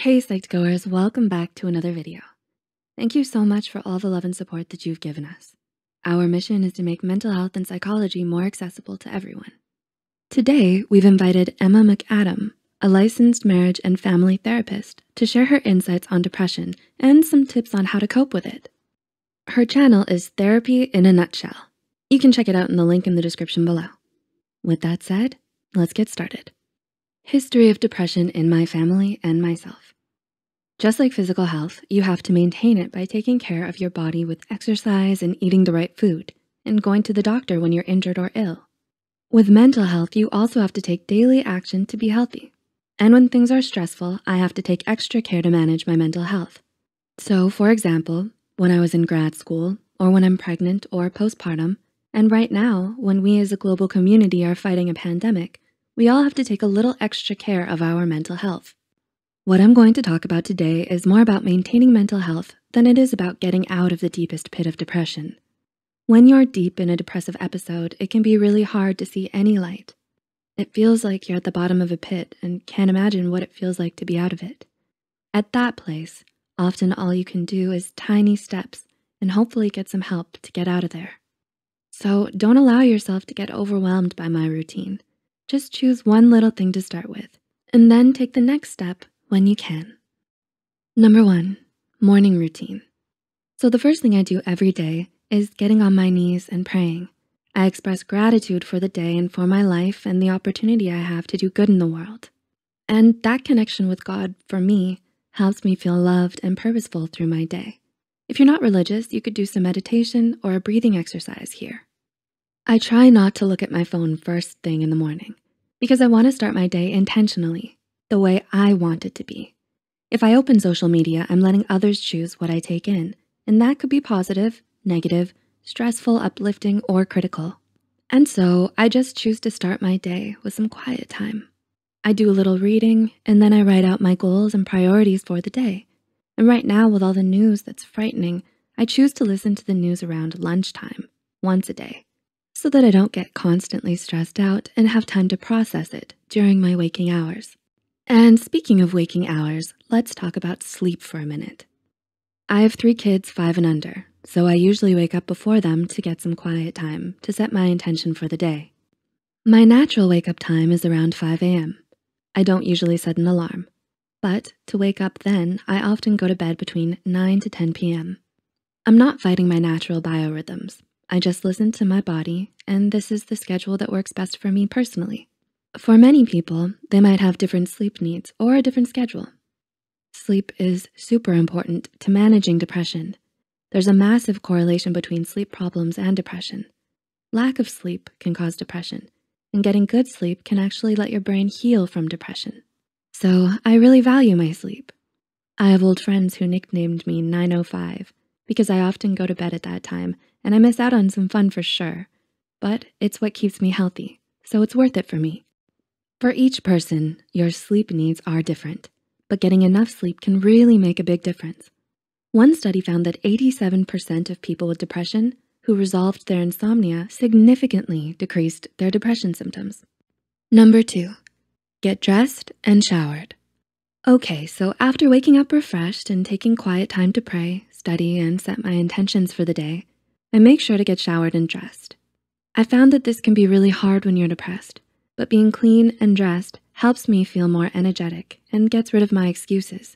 Hey Psych2Goers, welcome back to another video. Thank you so much for all the love and support that you've given us. Our mission is to make mental health and psychology more accessible to everyone. Today, we've invited Emma McAdam, a licensed marriage and family therapist, to share her insights on depression and some tips on how to cope with it. Her channel is Therapy in a Nutshell. You can check it out in the link in the description below. With that said, let's get started. History of depression in my family and myself. Just like physical health, you have to maintain it by taking care of your body with exercise and eating the right food and going to the doctor when you're injured or ill. With mental health, you also have to take daily action to be healthy. And when things are stressful, I have to take extra care to manage my mental health. So for example, when I was in grad school or when I'm pregnant or postpartum, and right now, when we as a global community are fighting a pandemic, we all have to take a little extra care of our mental health. What I'm going to talk about today is more about maintaining mental health than it is about getting out of the deepest pit of depression. When you're deep in a depressive episode, it can be really hard to see any light. It feels like you're at the bottom of a pit and can't imagine what it feels like to be out of it. At that place, often all you can do is tiny steps and hopefully get some help to get out of there. So don't allow yourself to get overwhelmed by my routine. Just choose one little thing to start with, and then take the next step when you can. Number 1, morning routine. So the first thing I do every day is getting on my knees and praying. I express gratitude for the day and for my life and the opportunity I have to do good in the world. And that connection with God, for me, helps me feel loved and purposeful through my day. If you're not religious, you could do some meditation or a breathing exercise here. I try not to look at my phone first thing in the morning because I want to start my day intentionally, the way I want it to be. If I open social media, I'm letting others choose what I take in, and that could be positive, negative, stressful, uplifting, or critical. And so I just choose to start my day with some quiet time. I do a little reading, and then I write out my goals and priorities for the day. And right now, with all the news that's frightening, I choose to listen to the news around lunchtime, once a day, so that I don't get constantly stressed out and have time to process it during my waking hours. And speaking of waking hours, let's talk about sleep for a minute. I have 3 kids, 5 and under, so I usually wake up before them to get some quiet time to set my intention for the day. My natural wake up time is around 5 a.m. I don't usually set an alarm, but to wake up then, I often go to bed between 9 to 10 p.m. I'm not fighting my natural biorhythms. I just listen to my body, and this is the schedule that works best for me personally. For many people, they might have different sleep needs or a different schedule. Sleep is super important to managing depression. There's a massive correlation between sleep problems and depression. Lack of sleep can cause depression, and getting good sleep can actually let your brain heal from depression. So I really value my sleep. I have old friends who nicknamed me 905 because I often go to bed at that time and I miss out on some fun for sure, but it's what keeps me healthy, so it's worth it for me. For each person, your sleep needs are different, but getting enough sleep can really make a big difference. One study found that 87% of people with depression who resolved their insomnia significantly decreased their depression symptoms. Number 2, get dressed and showered. Okay, so after waking up refreshed and taking quiet time to pray, study, and set my intentions for the day, I make sure to get showered and dressed. I found that this can be really hard when you're depressed, but being clean and dressed helps me feel more energetic and gets rid of my excuses.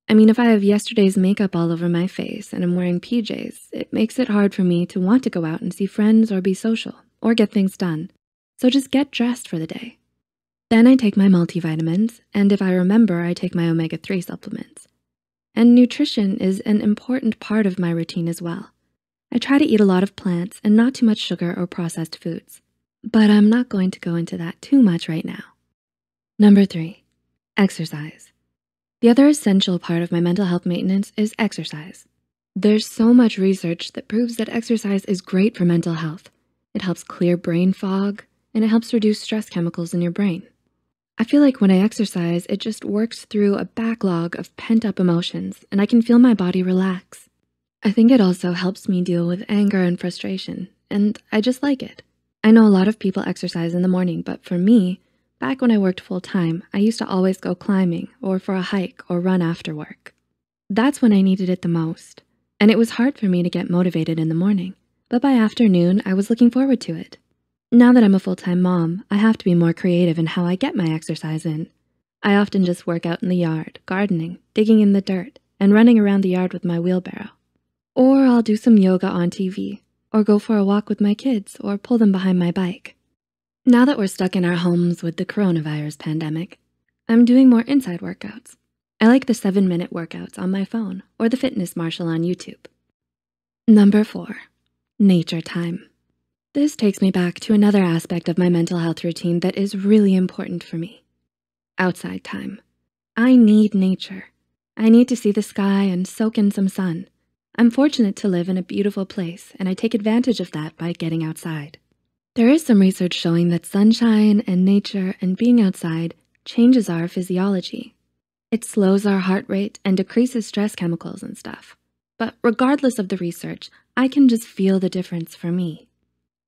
I mean, if I have yesterday's makeup all over my face and I'm wearing PJs, it makes it hard for me to want to go out and see friends or be social or get things done. So just get dressed for the day. Then I take my multivitamins, and if I remember, I take my omega-3 supplements. And nutrition is an important part of my routine as well. I try to eat a lot of plants and not too much sugar or processed foods, but I'm not going to go into that too much right now. Number 3, exercise. The other essential part of my mental health maintenance is exercise. There's so much research that proves that exercise is great for mental health. It helps clear brain fog, and it helps reduce stress chemicals in your brain. I feel like when I exercise, it just works through a backlog of pent-up emotions, and I can feel my body relax. I think it also helps me deal with anger and frustration, and I just like it. I know a lot of people exercise in the morning, but for me, Back when I worked full-time, I used to always go climbing or for a hike or run after work. That's when I needed it the most. And it was hard for me to get motivated in the morning, but by afternoon, I was looking forward to it. Now that I'm a full-time mom, I have to be more creative in how I get my exercise in. I often just work out in the yard, gardening, digging in the dirt, and running around the yard with my wheelbarrow. Or I'll do some yoga on TV, or go for a walk with my kids, or pull them behind my bike. Now that we're stuck in our homes with the coronavirus pandemic, I'm doing more inside workouts. I like the 7-minute workouts on my phone or the Fitness Marshal on YouTube. Number 4, nature time. This takes me back to another aspect of my mental health routine that is really important for me. Outside time. I need nature. I need to see the sky and soak in some sun. I'm fortunate to live in a beautiful place, and I take advantage of that by getting outside. There is some research showing that sunshine and nature and being outside changes our physiology. It slows our heart rate and decreases stress chemicals and stuff. But regardless of the research, I can just feel the difference for me.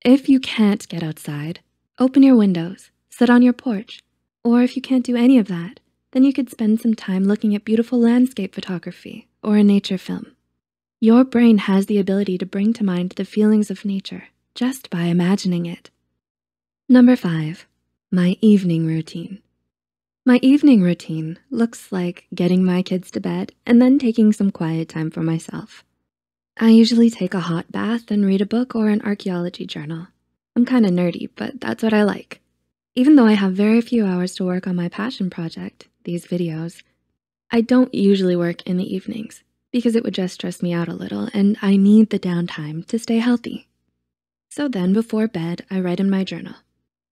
If you can't get outside, open your windows, sit on your porch, or if you can't do any of that, then you could spend some time looking at beautiful landscape photography or a nature film. Your brain has the ability to bring to mind the feelings of nature just by imagining it. Number 5, my evening routine. My evening routine looks like getting my kids to bed and then taking some quiet time for myself. I usually take a hot bath and read a book or an archaeology journal. I'm kinda nerdy, but that's what I like. Even though I have very few hours to work on my passion project, these videos, I don't usually work in the evenings because it would just stress me out a little and I need the downtime to stay healthy. So then before bed, I write in my journal.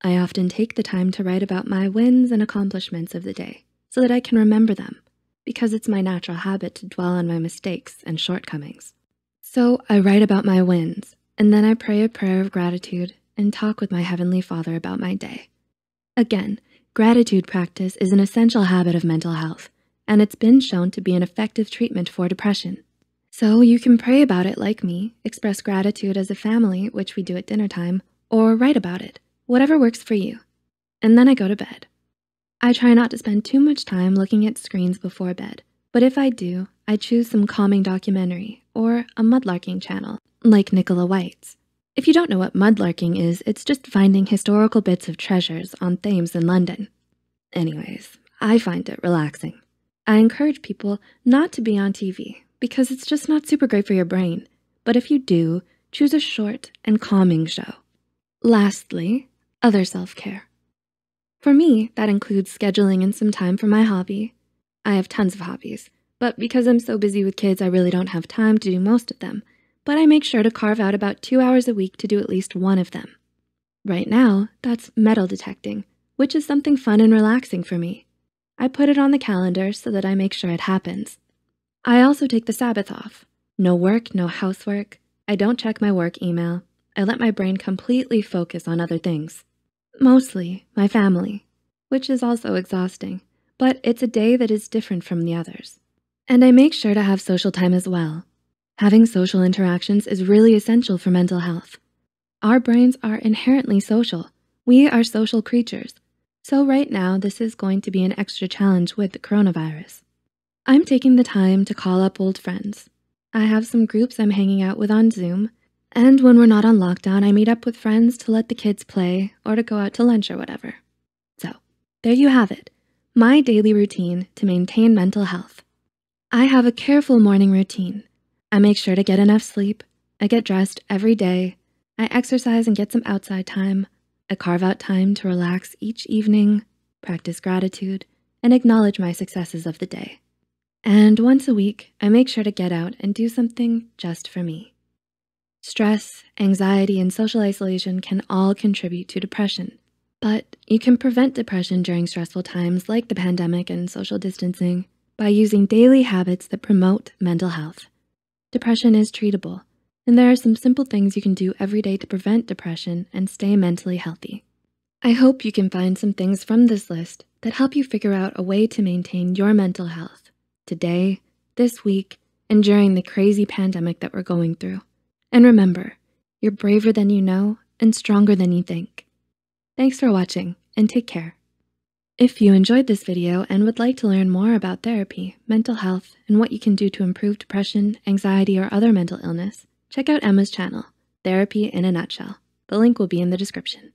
I often take the time to write about my wins and accomplishments of the day so that I can remember them because it's my natural habit to dwell on my mistakes and shortcomings. So I write about my wins and then I pray a prayer of gratitude and talk with my Heavenly Father about my day. Again, gratitude practice is an essential habit of mental health, and it's been shown to be an effective treatment for depression. So you can pray about it like me, express gratitude as a family, which we do at dinner time, or write about it, whatever works for you. And then I go to bed. I try not to spend too much time looking at screens before bed, but if I do, I choose some calming documentary or a mudlarking channel, like Nicola White's. If you don't know what mudlarking is, it's just finding historical bits of treasures on Thames in London. Anyways, I find it relaxing. I encourage people not to be on TV because it's just not super great for your brain. But if you do, choose a short and calming show. Lastly, other self-care. For me, that includes scheduling in some time for my hobby. I have tons of hobbies, but because I'm so busy with kids, I really don't have time to do most of them. But I make sure to carve out about 2 hours a week to do at least one of them. Right now, that's metal detecting, which is something fun and relaxing for me. I put it on the calendar so that I make sure it happens. I also take the Sabbath off. No work, no housework. I don't check my work email. I let my brain completely focus on other things. Mostly my family, which is also exhausting, but it's a day that is different from the others. And I make sure to have social time as well. Having social interactions is really essential for mental health. Our brains are inherently social. We are social creatures. So right now, this is going to be an extra challenge with the coronavirus. I'm taking the time to call up old friends. I have some groups I'm hanging out with on Zoom, and when we're not on lockdown, I meet up with friends to let the kids play or to go out to lunch or whatever. So there you have it, my daily routine to maintain mental health. I have a careful morning routine. I make sure to get enough sleep. I get dressed every day. I exercise and get some outside time. I carve out time to relax each evening, practice gratitude, and acknowledge my successes of the day. And once a week, I make sure to get out and do something just for me. Stress, anxiety, and social isolation can all contribute to depression, but you can prevent depression during stressful times like the pandemic and social distancing by using daily habits that promote mental health. Depression is treatable, and there are some simple things you can do every day to prevent depression and stay mentally healthy. I hope you can find some things from this list that help you figure out a way to maintain your mental health today, this week, and during the crazy pandemic that we're going through. And remember, you're braver than you know and stronger than you think. Thanks for watching, and take care. If you enjoyed this video and would like to learn more about therapy, mental health, and what you can do to improve depression, anxiety, or other mental illness, check out Emma's channel, Therapy in a Nutshell. The link will be in the description.